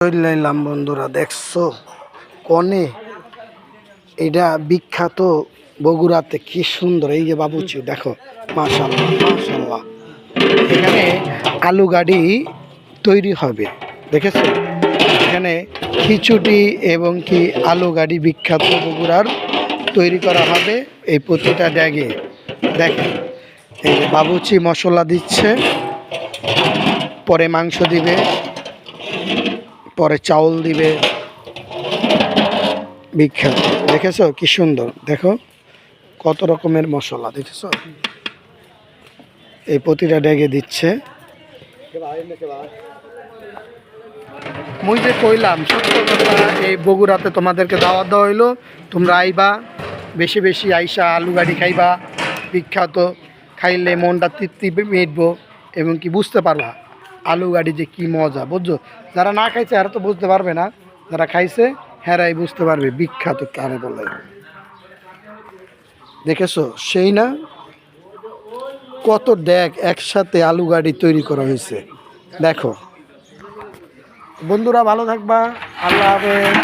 চললাম বন্ধুরা, দেখছো কনে এটা বিখ্যাত বগুড়াতে, কি সুন্দর। এই যে বাবুচি দেখো, মাশাআল্লাহ মাশাআল্লাহ। এখানে আলু গাড়ি তৈরি হবে, দেখেছো? এখানে খিচুড়ি এবং কি আলু গাড়ি বিখ্যাত বগুড়ার তৈরি করা হবে এই প্রতিটা ড্যাগে। দেখেন এই যে বাবুচি মশলা দিচ্ছে, পরে মাংস দিবে, পরে চাউল দিবে। বিখ্যাত, দেখেছো কি সুন্দর, দেখো কত রকমের মশলা, দেখেছো? এই প্রতিটা ড্যাগে দিচ্ছে। মুই যে কইলাম সত্য কথা, এই বগুড়াতে তোমাদেরকে দাওয়াত দেওয়া হইলো, তোমরা আইবা, বেশি বেশি আইসা আলু গাড়ি খাইবা। বিখ্যাত, খাইলে মনটা তৃপ্তি মিটবো এবং কি বুঝতে পারবা আলু গাড়ি যে কি মজা, বুঝছো? যারা না খাইছে এরা তো বুঝতে পারবে না, যারা খাইছে হেরাই বুঝতে পারবে বিখ্যাত কারে বলে। দেখেছো সেই না, কত ড্যাগ একসাথে আলু গাড়ি তৈরি করা হয়েছে। দেখো বন্ধুরা, ভালো থাকবা, আল্লাহ হাফেজ।